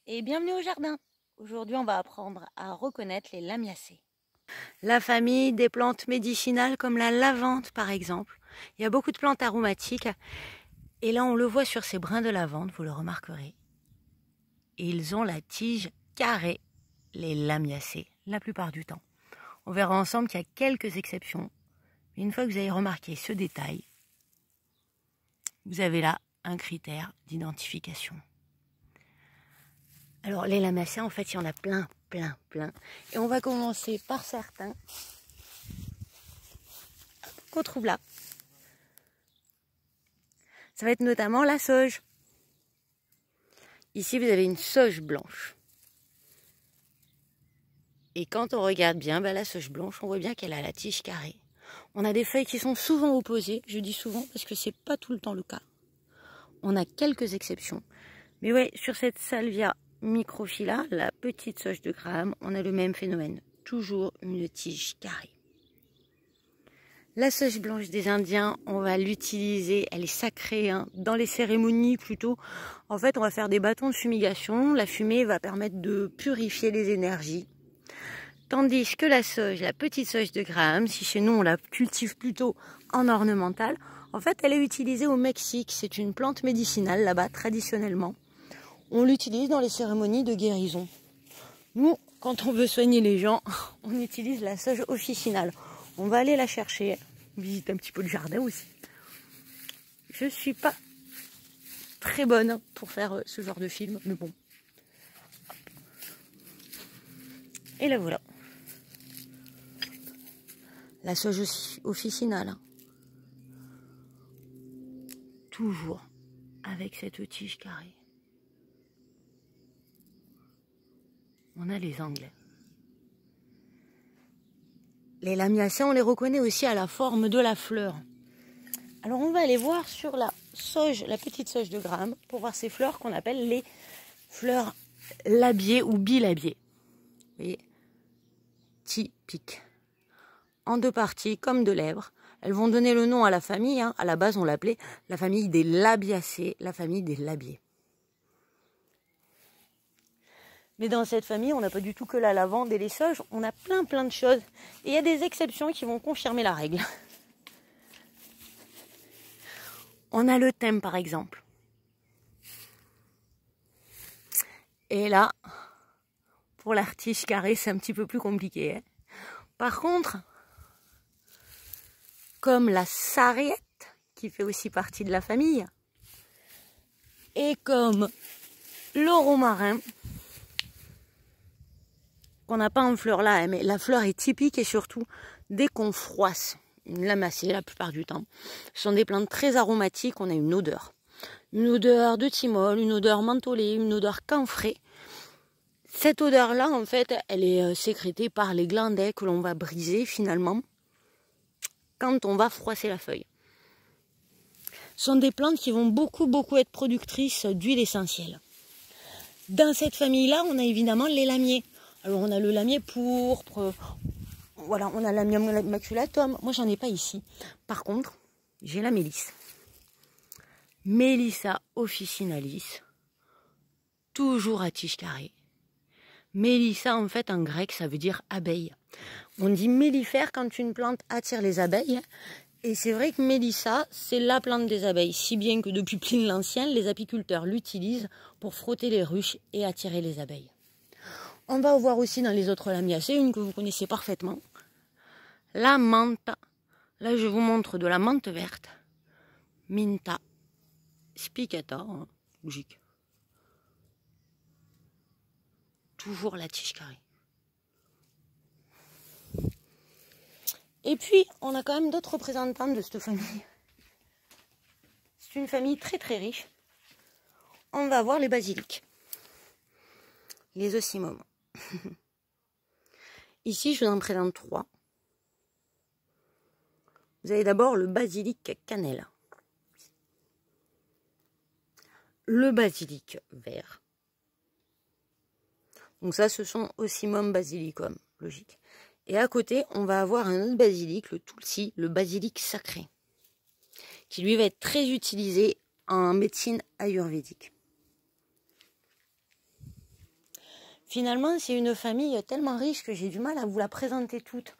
Et bienvenue au jardin. Aujourd'hui, on va apprendre à reconnaître les lamiacées. La famille des plantes médicinales comme la lavande par exemple. Il y a beaucoup de plantes aromatiques et là on le voit sur ces brins de lavande, vous le remarquerez. Ils ont la tige carrée, les lamiacées, la plupart du temps. On verra ensemble qu'il y a quelques exceptions. Une fois que vous avez remarqué ce détail, vous avez là un critère d'identification. Alors les lamiacées, en fait, il y en a plein. Et on va commencer par certains qu'on trouve là. Ça va être notamment la sauge. Ici, vous avez une sauge blanche. Et quand on regarde bien, la sauge blanche, on voit bien qu'elle a la tige carrée. On a des feuilles qui sont souvent opposées. Je dis souvent parce que c'est pas tout le temps le cas. On a quelques exceptions. Mais ouais, sur cette salvia microphylla, la petite sauge de Graham, on a le même phénomène. Toujours une tige carrée. La sauge blanche des Indiens, on va l'utiliser, elle est sacrée, dans les cérémonies plutôt. En fait, on va faire des bâtons de fumigation. La fumée va permettre de purifier les énergies. Tandis que la sauge, la petite sauge de Graham, si chez nous on la cultive plutôt en ornemental, en fait elle est utilisée au Mexique. C'est une plante médicinale là-bas traditionnellement. On l'utilise dans les cérémonies de guérison. Nous, quand on veut soigner les gens, on utilise la sauge officinale. On va aller la chercher, visite un petit peu le jardin aussi. Je suis pas très bonne pour faire ce genre de film, mais bon. Et la voilà. La sauge officinale. Toujours avec cette tige carrée. On a les Anglais. Les lamiacées, on les reconnaît aussi à la forme de la fleur. Alors on va aller voir sur la sauge, la petite sauge de Graham, pour voir ces fleurs qu'on appelle les fleurs labiées ou bilabiées. Vous voyez, typiques. En deux parties, comme de lèvres. Elles vont donner le nom à la famille. À la base, on l'appelait la famille des labiacées, la famille des labiées. Mais dans cette famille, on n'a pas du tout que la lavande et les sauges. On a plein de choses. Et il y a des exceptions qui vont confirmer la règle. On a le thym, par exemple. Et là, pour la tige carrée, c'est un petit peu plus compliqué. Par contre, comme la sarriette, qui fait aussi partie de la famille, et comme le romarin, qu'on n'a pas en fleur là, mais la fleur est typique et surtout, dès qu'on froisse une lamacée, la plupart du temps, ce sont des plantes très aromatiques, on a une odeur. Une odeur de thymol, une odeur mentholée, une odeur camphrée. Cette odeur-là, en fait, elle est sécrétée par les glandais que l'on va briser finalement quand on va froisser la feuille. Ce sont des plantes qui vont beaucoup être productrices d'huile essentielle. Dans cette famille-là, on a évidemment les lamiers. Alors on a le lamier pourpre, voilà, on a Lamium maculatum. Moi j'en ai pas ici. Par contre, j'ai la mélisse. Melissa officinalis, toujours à tige carrée. Mélissa, en fait, en grec, ça veut dire abeille. On dit mellifère quand une plante attire les abeilles. Et c'est vrai que Mélissa, c'est la plante des abeilles. Si bien que depuis Pline l'Ancien, les apiculteurs l'utilisent pour frotter les ruches et attirer les abeilles. On va voir aussi dans les autres lamiacées, une que vous connaissez parfaitement. La menthe. Là, je vous montre de la menthe verte. Minta spicata, logique. Toujours la tige carrée. Et puis, on a quand même d'autres représentants de cette famille. C'est une famille très riche. On va voir les basiliques. Les ocimums. Ici, je vous en présente 3. Vous avez d'abord le basilic cannelle. Le basilic vert. Donc ça, ce sont Ocimum basilicum, logique. Et à côté, on va avoir un autre basilic, le tulsi, le basilic sacré, qui lui va être très utilisé en médecine ayurvédique. Finalement, c'est une famille tellement riche que j'ai du mal à vous la présenter toute.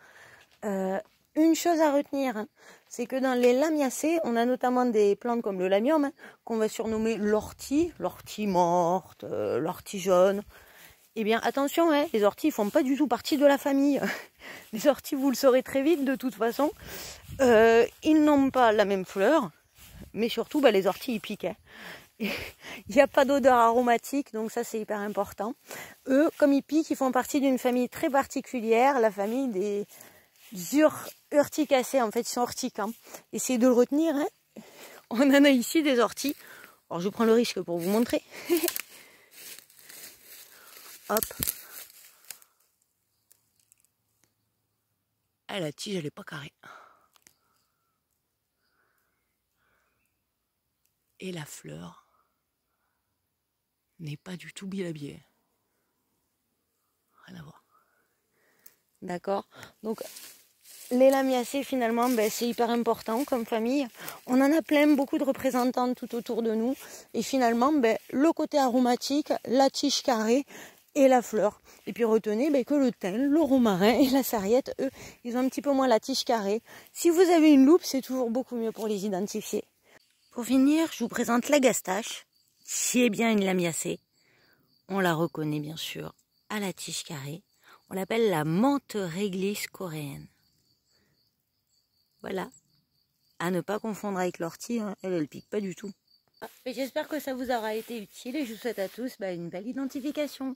Une chose à retenir, hein, c'est que dans les lamiacées, on a notamment des plantes comme le lamium, hein, qu'on va surnommer l'ortie morte, l'ortie jaune. Eh bien, attention, hein, les orties ne font pas du tout partie de la famille. Les orties, vous le saurez très vite de toute façon. Ils n'ont pas la même fleur, mais surtout, les orties, ils piquent. Hein. Il n'y a pas d'odeur aromatique, donc ça, c'est hyper important. Eux, comme ils piquent, ils font partie d'une famille très particulière, la famille des urticacées. En fait, ils sont urticants. Essayez de le retenir. Hein. On en a ici des orties. Alors, je prends le risque pour vous montrer. Hop. Ah, la tige, elle n'est pas carrée. Et la fleur n'est pas du tout bilhabillée. Rien à voir. D'accord. Donc, les lamiacées, finalement, c'est hyper important comme famille. On en a plein, beaucoup de représentants tout autour de nous. Et finalement, le côté aromatique, la tige carrée et la fleur. Et puis retenez que le thym, le romarin et la sarriette, eux, ils ont un petit peu moins la tige carrée. Si vous avez une loupe, c'est toujours beaucoup mieux pour les identifier. Pour finir, je vous présente la gastache. C'est bien une lamiacée. On la reconnaît bien sûr à la tige carrée. On l'appelle la menthe réglisse coréenne. Voilà. À ne pas confondre avec l'ortie, hein. Elle pique pas du tout. J'espère que ça vous aura été utile et je vous souhaite à tous une belle identification.